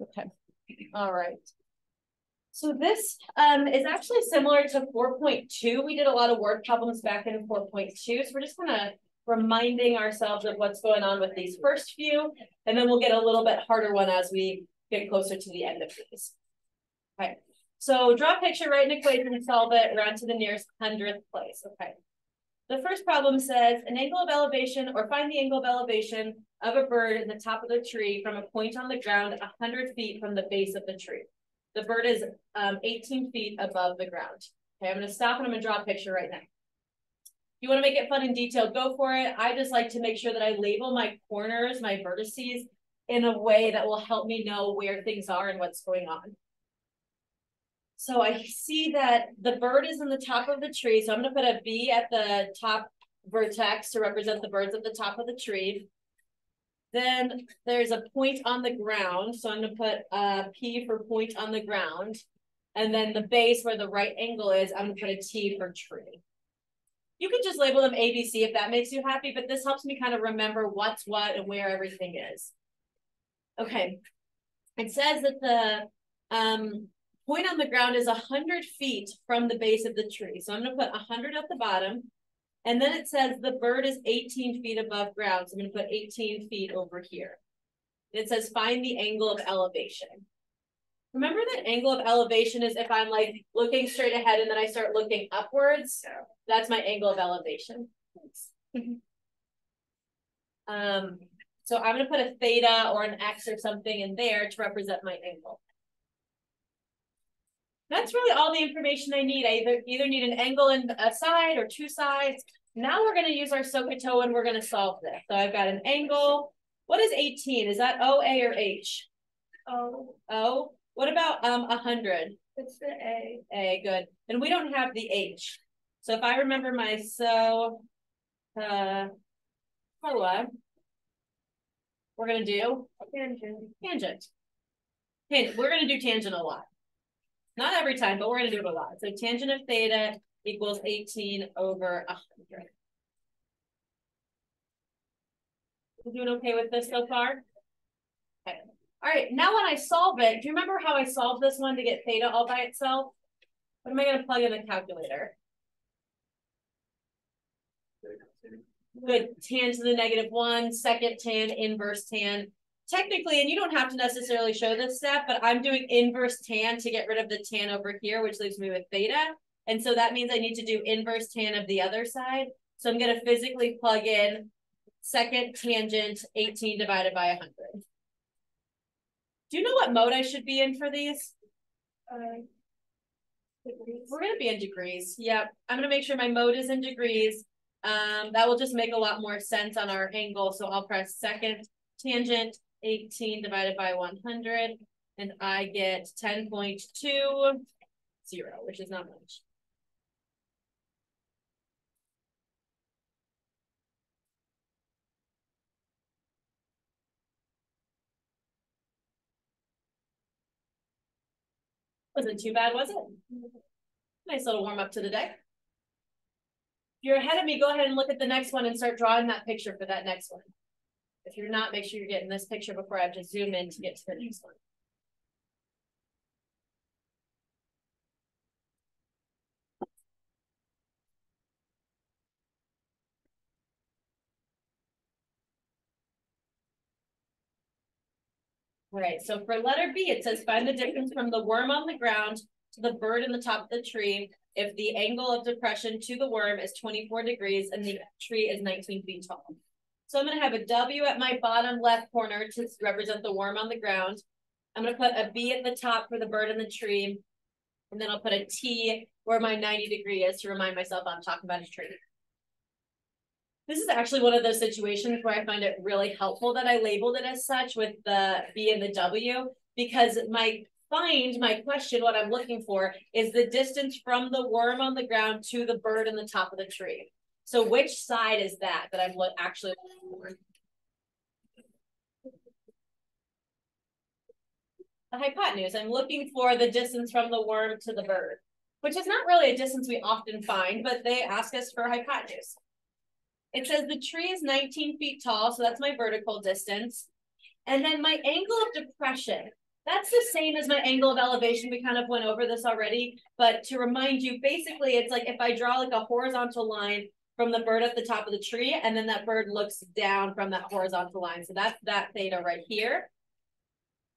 Okay, all right. So this is actually similar to 4.2. We did a lot of word problems back in 4.2. So we're just kind of reminding ourselves of what's going on with these first few, and then we'll get a little bit harder one as we get closer to the end of these. Okay, so draw a picture, write an equation, and solve it. Round to the nearest 100th place. Okay. The first problem says an angle of elevation, or find the angle of elevation of a bird in the top of the tree from a point on the ground 100 feet from the base of the tree. The bird is 18 feet above the ground. Okay, I'm going to stop and I'm going to draw a picture right now. If you want to make it fun and detailed, go for it. I just like to make sure that I label my corners, my vertices, in a way that will help me know where things are and what's going on. So I see that the bird is in the top of the tree. So I'm going to put a B at the top vertex to represent the birds at the top of the tree. Then there's a point on the ground. So I'm going to put a P for point on the ground. And then the base where the right angle is, I'm going to put a T for tree. You can just label them A, B, C if that makes you happy, but this helps me kind of remember what's what and where everything is. Okay. It says that the point on the ground is 100 feet from the base of the tree. So I'm going to put 100 at the bottom. And then it says the bird is 18 feet above ground. So I'm going to put 18 feet over here. It says find the angle of elevation. Remember that angle of elevation is if I'm like looking straight ahead and then I start looking upwards. That's my angle of elevation. So I'm going to put a theta or an X or something in there to represent my angle. That's really all the information I need. I either need an angle in a side or two sides. Now we're going to use our SOHCAHTOA and we're going to solve this. So I've got an angle. What is 18? Is that O, A, or H? O. O. What about 100? It's the A. A, good. And we don't have the H. So if I remember my SOHCAHTOA, we're going to do tangent. We're going to do tangent a lot. Not every time, but we're going to do it a lot. So tangent of theta equals 18 over 100. You doing okay with this so far? Okay. All right, now when I solve it, do you remember how I solved this one to get theta all by itself? What am I going to plug in the calculator? Good, tan to the -1, second tan, inverse tan. Technically, and you don't have to necessarily show this step, but I'm doing inverse tan to get rid of the tan over here, which leaves me with theta. And so that means I need to do inverse tan of the other side. So I'm going to physically plug in second tangent 18 divided by 100. Do you know what mode I should be in for these? We're going to be in degrees. Yep. I'm going to make sure my mode is in degrees. That will just make a lot more sense on our angle. So I'll press second tangent 18 divided by 100, and I get 10.20, which is not much. Wasn't too bad, was it? Nice little warm up to the day. If you're ahead of me, go ahead and look at the next one and start drawing that picture for that next one. If you're not, make sure you're getting this picture before I have to zoom in to get to the next one. All right, so for letter B, it says find the difference from the worm on the ground to the bird in the top of the tree if the angle of depression to the worm is 24 degrees and the tree is 19 feet tall. So I'm going to have a W at my bottom left corner to represent the worm on the ground. I'm going to put a B at the top for the bird in the tree. And then I'll put a T where my 90 degree is to remind myself I'm talking about a tree. This is actually one of those situations where I find it really helpful that I labeled it as such with the B and the W, because my question, what I'm looking for is the distance from the worm on the ground to the bird in the top of the tree. So which side is that I'm actually looking for? The hypotenuse. I'm looking for the distance from the worm to the bird, which is not really a distance we often find, but they ask us for hypotenuse. It says the tree is 19 feet tall, so that's my vertical distance. And then my angle of depression. That's the same as my angle of elevation. We kind of went over this already, but to remind you, basically it's like if I draw like a horizontal line from the bird at the top of the tree, and then that bird looks down from that horizontal line. So that's that theta right here.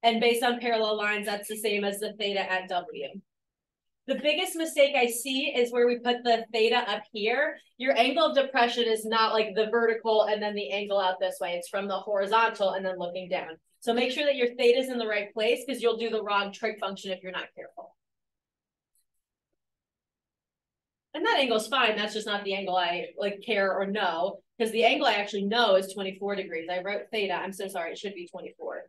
And based on parallel lines, that's the same as the theta at W. The biggest mistake I see is where we put the theta up here. Your angle of depression is not like the vertical and then the angle out this way. It's from the horizontal and then looking down. So make sure that your theta is in the right place because you'll do the wrong trig function if you're not careful. And that angle's fine. That's just not the angle I like care or know, because the angle I actually know is 24 degrees. I wrote theta. I'm so sorry. It should be 24.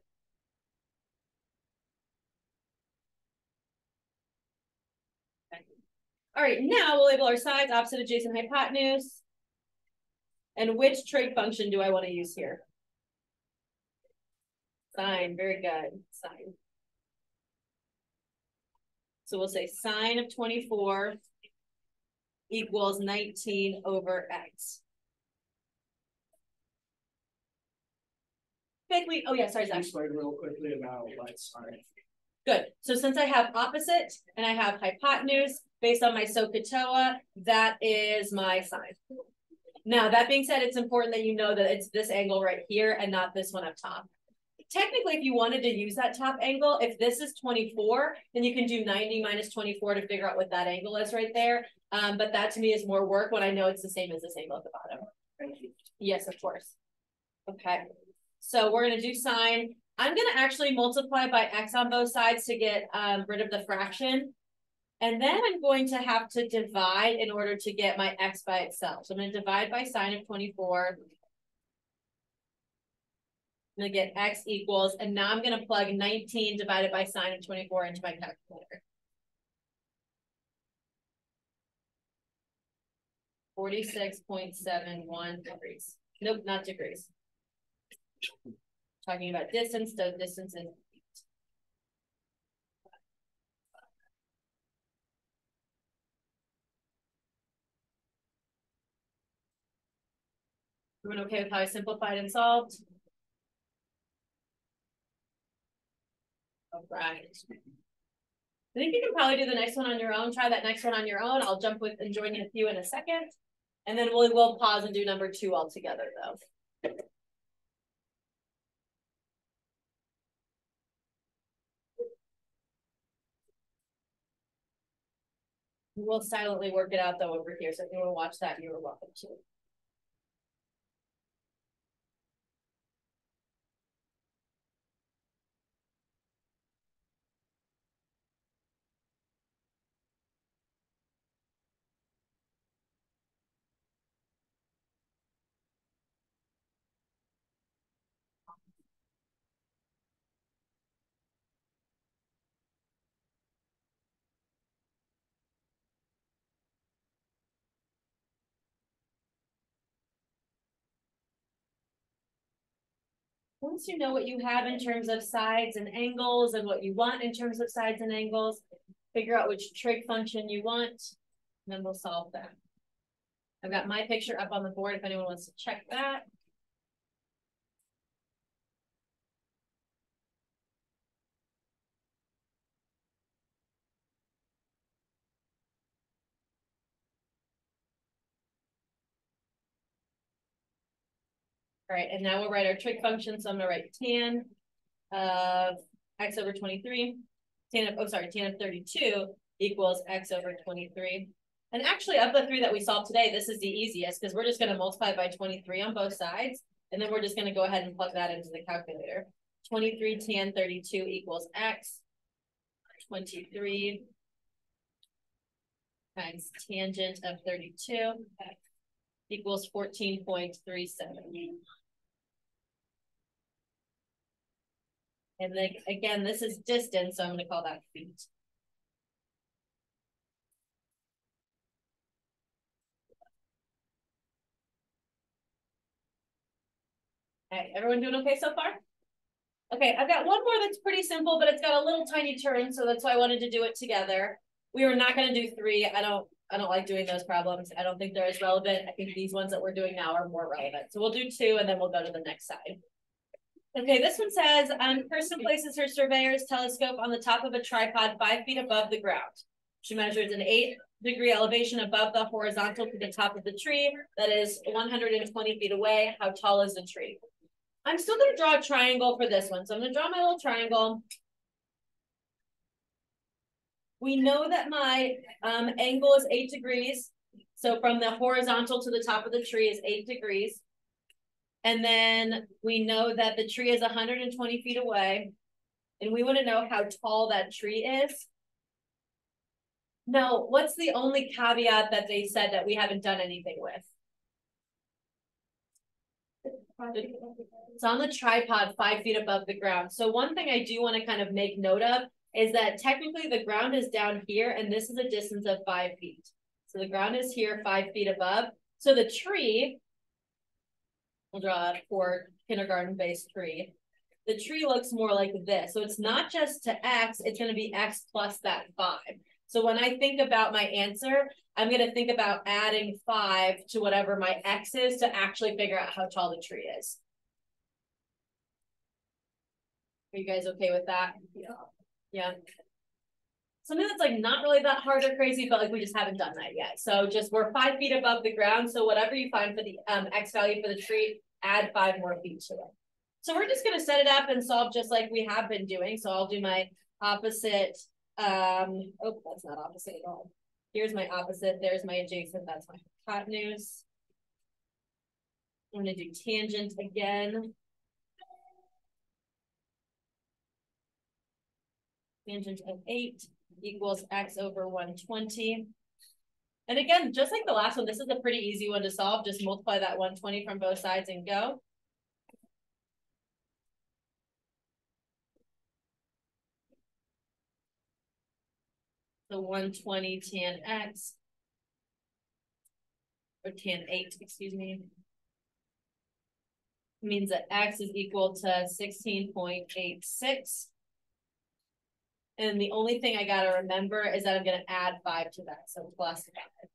Okay. All right, now we'll label our sides, opposite, adjacent, hypotenuse. And which trig function do I want to use here? Sine, very good, sine. So we'll say sine of 24 equals 19 over x. Oh yeah, sorry, Zach. Explain real quickly about what sine. Good. So since I have opposite and I have hypotenuse based on my SOHCAHTOA, that is my sine. Now, that being said, it's important that you know that it's this angle right here and not this one up top. Technically, if you wanted to use that top angle, if this is 24, then you can do 90 minus 24 to figure out what that angle is right there. But that to me is more work when I know it's the same as this angle at the bottom. Thank you. Yes, of course. Okay. So we're going to do sine. I'm going to actually multiply by x on both sides to get rid of the fraction. And then I'm going to have to divide in order to get my x by itself. So I'm going to divide by sine of 24. I'm going to get x equals, and now I'm going to plug 19 divided by sine of 24 into my calculator. 46.71 degrees. Nope, not degrees. Talking about distance, so distance is feet. Everyone okay with how I simplified and solved? All right. I think you can probably do the next one on your own. Try that next one on your own. I'll jump with and join with you in a second. And then we'll pause and do number 2 all together though. We'll silently work it out though over here. So if you want to watch that, you're welcome to. Once you know what you have in terms of sides and angles and what you want in terms of sides and angles, figure out which trig function you want, and then we'll solve that. I've got my picture up on the board if anyone wants to check that. All right, and now we'll write our trig function. So I'm going to write tan of x over 23, tan of 32 equals x over 23. And actually, of the 3 that we solved today, this is the easiest because we're just going to multiply by 23 on both sides. And then we're just going to go ahead and plug that into the calculator. 23 tan 32 equals x. 23 times tangent of 32 equals 14.37. And then again, this is distance, so I'm going to call that feet. Okay, everyone doing okay so far? Okay, I've got one more that's pretty simple, but it's got a little tiny turn, so that's why I wanted to do it together. We are not going to do 3. I don't like doing those problems. I don't think they're as relevant. I think these ones that we're doing now are more relevant. So we'll do 2, and then we'll go to the next side. Okay, this one says, person places her surveyor's telescope on the top of a tripod 5 feet above the ground. She measures an 8-degree elevation above the horizontal to the top of the tree that is 120 feet away. How tall is the tree? I'm still going to draw a triangle for this one. So I'm going to draw my little triangle. We know that my angle is 8 degrees. So from the horizontal to the top of the tree is 8 degrees. And then we know that the tree is 120 feet away. And we want to know how tall that tree is. Now, what's the only caveat that they said that we haven't done anything with? It's on the tripod 5 feet above the ground. So one thing I do want to kind of make note of is that technically the ground is down here and this is a distance of 5 feet. So the ground is here 5 feet above. So the tree, we'll draw a for kindergarten-based tree. The tree looks more like this. So it's not just to X, it's going to be X plus that 5. So when I think about my answer, I'm going to think about adding 5 to whatever my X is to actually figure out how tall the tree is. Are you guys okay with that? Yeah. Yeah. Something that's like not really that hard or crazy, but like we just haven't done that yet. So just we're 5 feet above the ground. So whatever you find for the X value for the tree, add 5 more feet to it. So we're just going to set it up and solve just like we have been doing. So I'll do my opposite. Oh, that's not opposite at all. Here's my opposite. There's my adjacent. That's my hypotenuse. I'm going to do tangent again. Tangent of 8 equals X over 120. And again, just like the last one, this is a pretty easy one to solve. Just multiply that 120 from both sides and go. So 120 tan X, or tan 8, excuse me, means that X is equal to 16.86. And the only thing I got to remember is that I'm going to add 5 to that. So plus 5.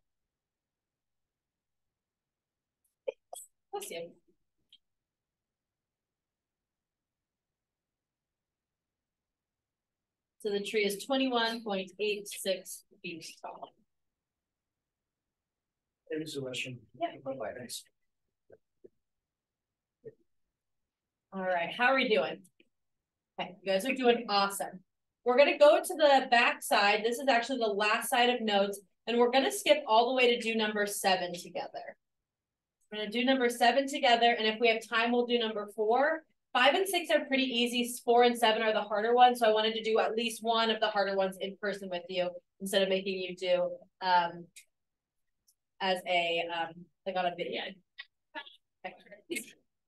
Bless you. So the tree is 21.86 feet tall. There's a question. Yeah. All right, how are we doing? Okay, you guys are doing awesome. We're going to go to the back side. This is actually the last side of notes, and we're going to skip all the way to do number 7 together. We're going to do number 7 together, and if we have time, we'll do number 4. 5 and 6 are pretty easy. 4 and 7 are the harder ones, so I wanted to do at least one of the harder ones in person with you instead of making you do as a like on a video. Okay.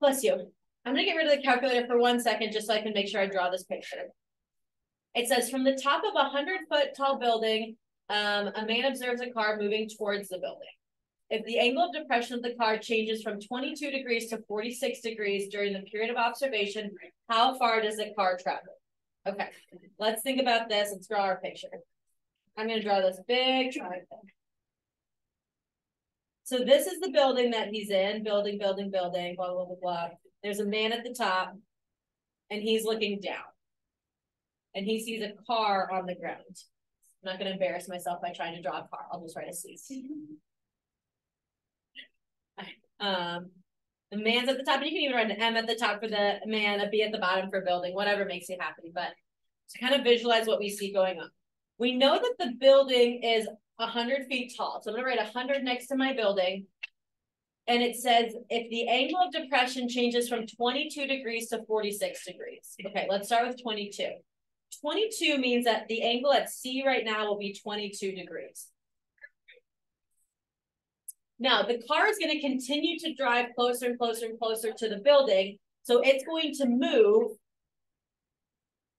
Bless you. I'm going to get rid of the calculator for 1 second just so I can make sure I draw this picture. It says, from the top of a 100-foot tall building, a man observes a car moving towards the building. If the angle of depression of the car changes from 22 degrees to 46 degrees during the period of observation, how far does the car travel? Okay, let's think about this. Let's draw our picture. I'm going to draw this big triangle. So this is the building that he's in. Building, blah, blah, blah, blah. There's a man at the top, and he's looking down. And he sees a car on the ground. I'm not going to embarrass myself by trying to draw a car. I'll just write a C. The man's at the top, and you can even write an M at the top for the man, a B at the bottom for building, whatever makes you happy. But to kind of visualize what we see going on. We know that the building is 100 feet tall. So I'm going to write 100 next to my building. And it says, if the angle of depression changes from 22 degrees to 46 degrees. Okay, let's start with 22. 22 means that the angle at C right now will be 22 degrees. Now, the car is going to continue to drive closer and closer and closer to the building. So it's going to move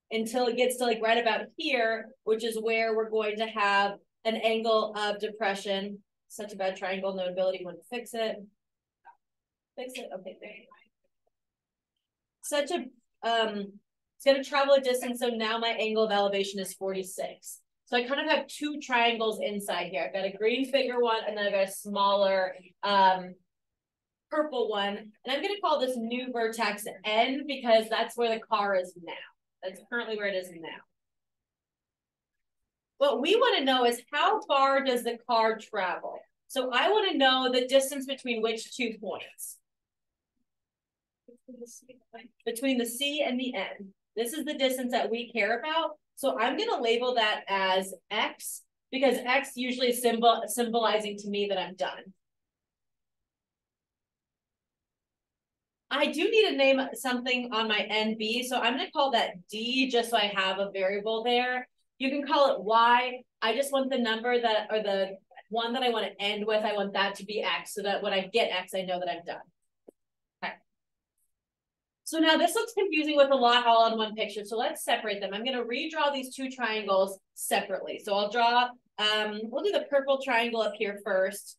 until it gets to like right about here, which is where we're going to have an angle of depression. Such a bad triangle, no ability to fix it. Fix it, okay, there you go. Such a, it's going to travel a distance, so now my angle of elevation is 46. So I kind of have 2 triangles inside here. I've got a green figure one, and then I've got a smaller purple one, and I'm going to call this new vertex N because that's where the car is now. That's currently where it is now. What we want to know is how far does the car travel? So I want to know the distance between which 2 points. Between the C and the N. This is the distance that we care about. So I'm going to label that as X because X usually is symbolizing to me that I'm done. I do need to name something on my NB, so I'm going to call that D just so I have a variable there. You can call it Y. I just want the number that, or the one that I want to end with, I want that to be X so that when I get X, I know that I'm done. Okay. So now this looks confusing with a lot all in one picture, so let's separate them. I'm going to redraw these two triangles separately. So I'll draw, we'll do the purple triangle up here first.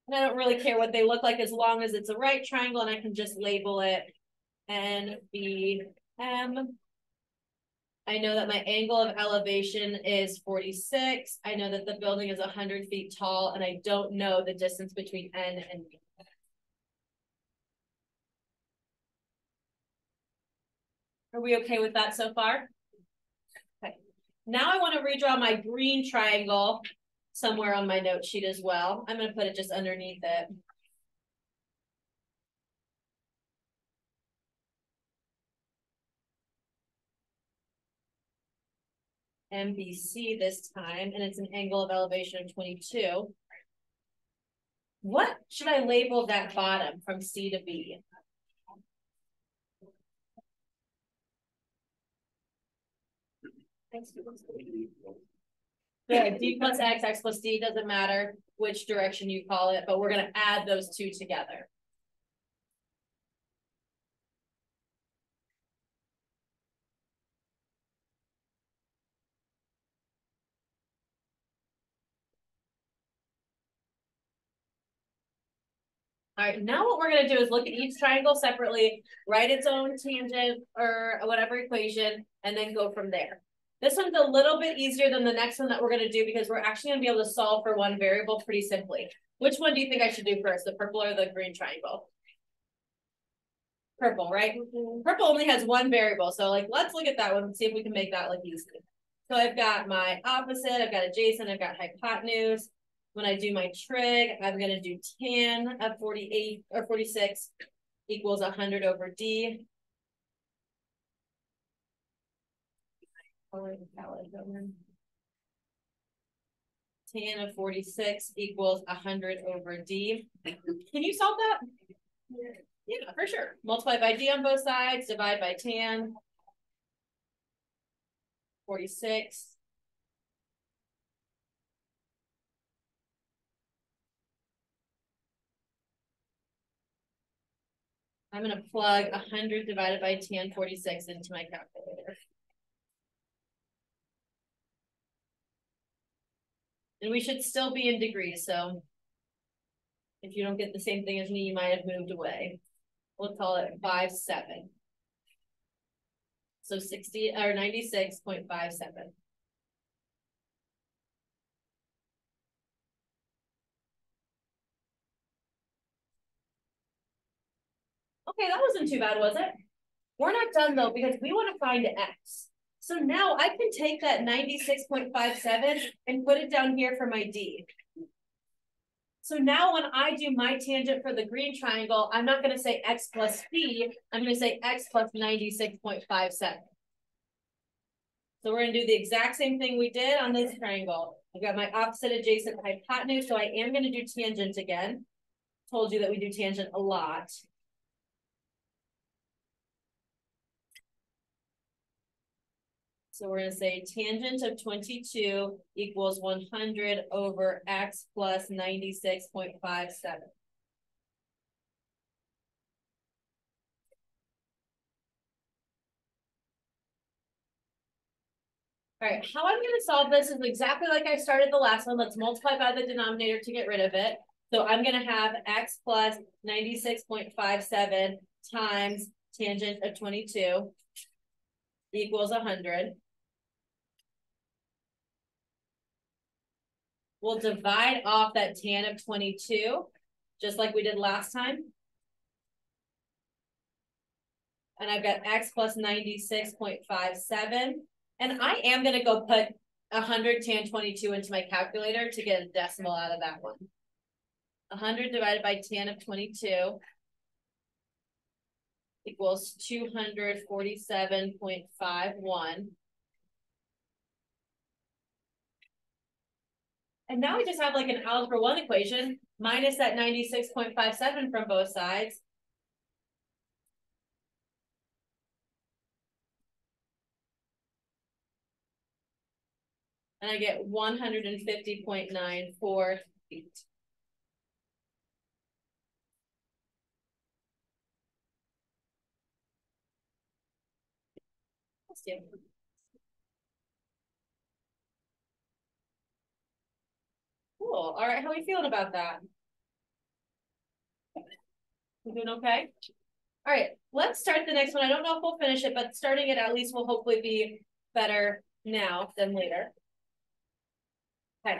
And I don't really care what they look like as long as it's a right triangle and I can just label it NBM. I know that my angle of elevation is 46. I know that the building is 100 feet tall and I don't know the distance between N and B. Are we okay with that so far? Okay. Now I want to redraw my green triangle somewhere on my note sheet as well. I'm going to put it just underneath it. MBC this time, and it's an angle of elevation of 22. What should I label that bottom from C to B? Yeah, D plus X, X plus D, doesn't matter which direction you call it, but we're going to add those two together. All right, now what we're going to do is look at each triangle separately, write its own tangent or whatever equation, and then go from there. This one's a little bit easier than the next one that we're going to do because we're actually going to be able to solve for one variable pretty simply. Which one do you think I should do first, the purple or the green triangle? Purple, right? Purple only has one variable, so like let's look at that one and see if we can make that look easy. So I've got my opposite, I've got adjacent, I've got hypotenuse. When I do my trig, I'm going to do tan of 48 or 46 equals 100 over D. Tan of 46 equals 100 over D. Can you solve that? Yeah, for sure. Multiply by D on both sides, divide by tan. 46. I'm going to plug 100 divided by tan 46 into my calculator. And we should still be in degrees, so if you don't get the same thing as me, you might have moved away. We'll call it 5.7. So 60 or 96.57. Okay, that wasn't too bad, was it? We're not done though, because we want to find X. So now I can take that 96.57 and put it down here for my D. So now when I do my tangent for the green triangle, I'm not going to say X plus B, I'm going to say X plus 96.57. So we're going to do the exact same thing we did on this triangle. I've got my opposite adjacent hypotenuse, so I am going to do tangent again. Told you that we do tangent a lot. So we're going to say tangent of 22 equals 100 over X plus 96.57. All right, how I'm going to solve this is exactly like I started the last one. Let's multiply by the denominator to get rid of it. So I'm going to have X plus 96.57 times tangent of 22 equals 100. We'll divide off that tan of 22, just like we did last time. And I've got x plus 96.57. And I am going to go put 100 tan 22 into my calculator to get a decimal out of that one. 100 divided by tan of 22 equals 247.51. And now we just have like an algebra 1 equation minus that 96.57 from both sides. And I get 150.94 feet. Cool. All right, how are we feeling about that? You doing okay? All right, let's start the next one. I don't know if we'll finish it, but starting it at least will hopefully be better now than later. Okay,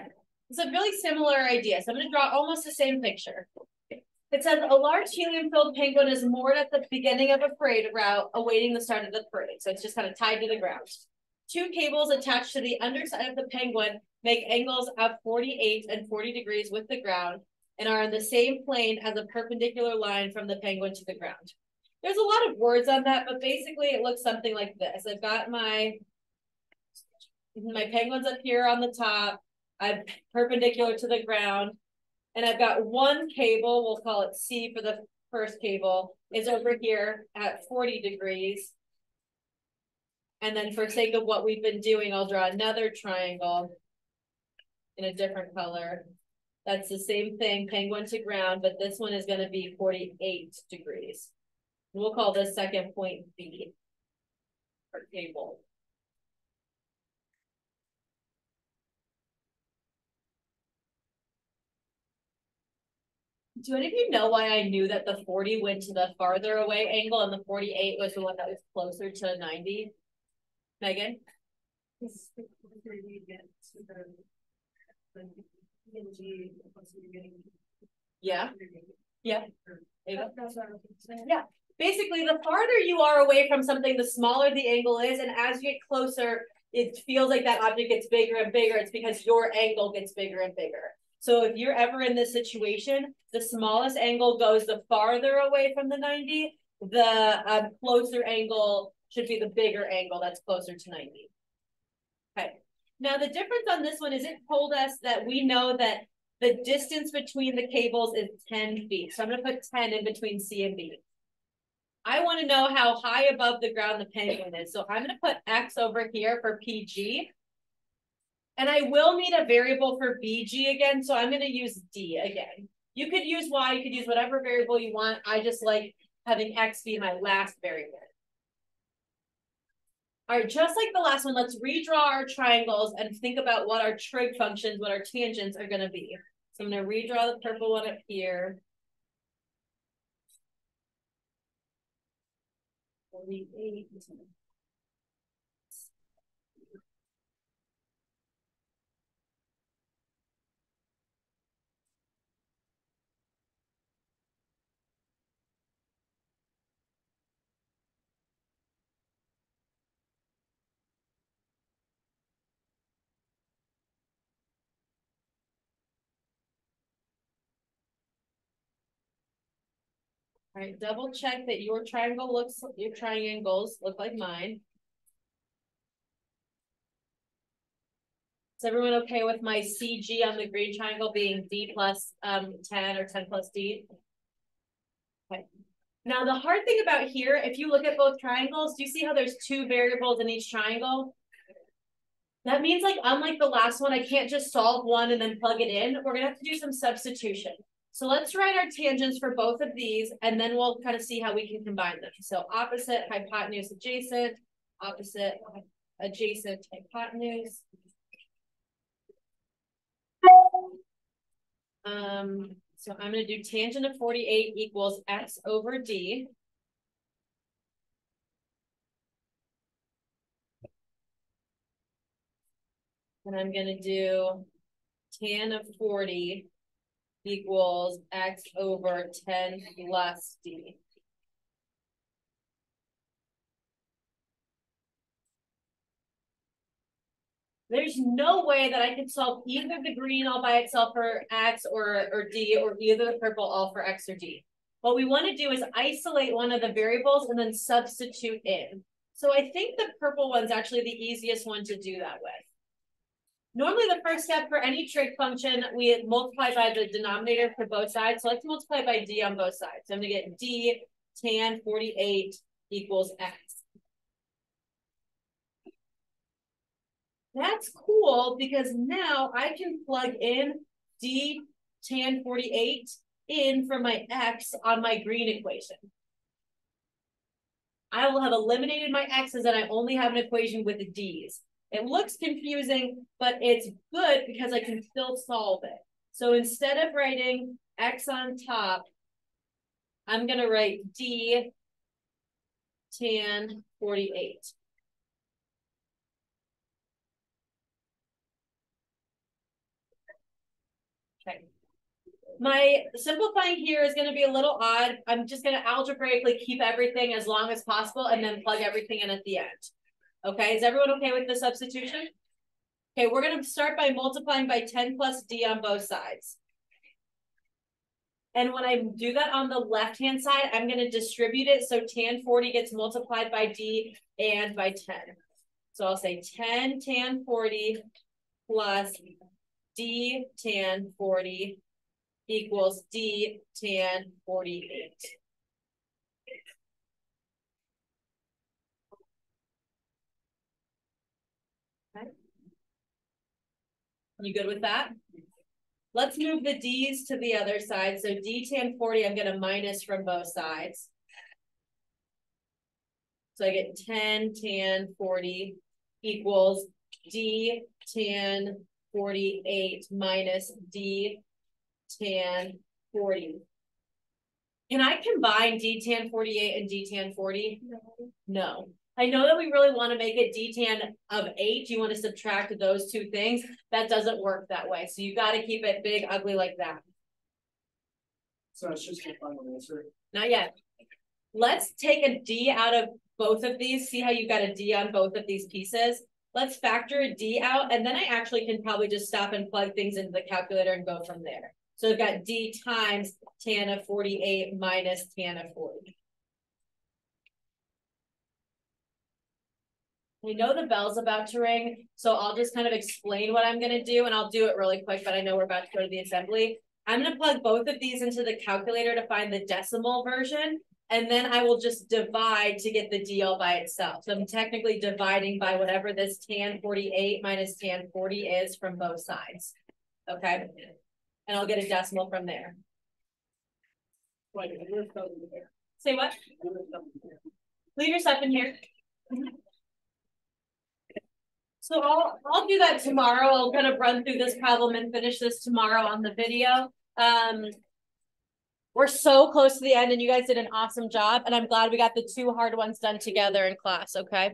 it's a really similar idea. So I'm going to draw almost the same picture. It says a large helium-filled penguin is moored at the beginning of a parade route awaiting the start of the parade. So it's just kind of tied to the ground. 2 cables attached to the underside of the penguin make angles of 48 and 40 degrees with the ground and are in the same plane as a perpendicular line from the penguin to the ground. There's a lot of words on that, but basically it looks something like this. I've got my penguins up here on the top. I'm perpendicular to the ground. And I've got one cable, we'll call it C for the first cable, is over here at 40 degrees. And then for sake of what we've been doing, I'll draw another triangle in a different color. That's the same thing, penguin to ground, but this one is going to be 48 degrees. We'll call this second point B for cable. Do any of you know why I knew that the 40 went to the farther away angle and the 48 was the one that was closer to 90? Megan? Yeah. Yeah. Yeah. Basically, the farther you are away from something, the smaller the angle is. And as you get closer, it feels like that object gets bigger and bigger. It's because your angle gets bigger and bigger. So if you're ever in this situation, the smallest angle goes the farther away from the 90. The closer angle should be the bigger angle that's closer to 90. Okay. Now the difference on this one is it told us that we know that the distance between the cables is 10 feet. So I'm going to put 10 in between C and B. I want to know how high above the ground the penguin is. So I'm going to put X over here for PG. And I will need a variable for BG again, so I'm going to use D again. You could use Y, you could use whatever variable you want. I just like having X be my last variable. All right, just like the last one, let's redraw our triangles and think about what our trig functions, what our tangents are going to be. So I'm going to redraw the purple one up here. 48. All right, double check that your triangles look like mine. Is everyone okay with my CG on the green triangle being D plus 10 or 10 plus D? Okay. Now the hard thing about here, if you look at both triangles, do you see how there's 2 variables in each triangle? That means like, unlike the last one, I can't just solve one and then plug it in. We're gonna have to do some substitution. So let's write our tangents for both of these, and then we'll kind of see how we can combine them. So opposite, hypotenuse, adjacent, opposite, adjacent, hypotenuse. So I'm going to do tangent of 48 equals X over D. And I'm going to do tan of 40 equals x over 10 plus d. There's no way that I can solve either the green all by itself for x or d, or either the purple all for x or d. What we want to do is isolate one of the variables and then substitute in. So I think the purple one's actually the easiest one to do that with. Normally the first step for any trig function, we multiply by the denominator for both sides. So let's multiply by d on both sides. So I'm going to get d tan 48 equals x. That's cool because now I can plug in d tan 48 in for my x on my green equation. I will have eliminated my x's and I only have an equation with the d's. It looks confusing, but it's good because I can still solve it. So instead of writing x on top, I'm going to write d tan 48. Okay. My simplifying here is going to be a little odd. I'm just going to algebraically keep everything as long as possible and then plug everything in at the end. Okay, is everyone okay with the substitution? Okay, we're going to start by multiplying by 10 plus d on both sides. And when I do that on the left-hand side, I'm going to distribute it so tan 40 gets multiplied by d and by 10. So I'll say 10 tan 40 plus d tan 40 equals d tan 48. Okay. You good with that? Let's move the d's to the other side. So d tan 40, I'm going to minus from both sides. So I get 10 tan 40 equals d tan 48 minus d tan 40. Can I combine d tan 48 and d tan 40? No. I know that we really want to make it d tan of 8. You want to subtract those two things. That doesn't work that way. So you got to keep it big, ugly like that. So it's just your final answer? Not yet. Let's take a d out of both of these. See how you've got a d on both of these pieces? Let's factor a d out, and then I actually can probably just stop and plug things into the calculator and go from there. So I've got d times tan of 48 minus tan of 40. We know the bell's about to ring, so I'll just kind of explain what I'm going to do, and I'll do it really quick, but I know we're about to go to the assembly. I'm going to plug both of these into the calculator to find the decimal version, and then I will just divide to get the d all by itself. So I'm technically dividing by whatever this tan 48 minus tan 40 is from both sides. Okay? And I'll get a decimal from there. Say what? Leave your stuff in here. So I'll do that tomorrow. I'll kind of run through this problem and finish this tomorrow on the video. We're so close to the end and you guys did an awesome job. And I'm glad we got the 2 hard ones done together in class, okay?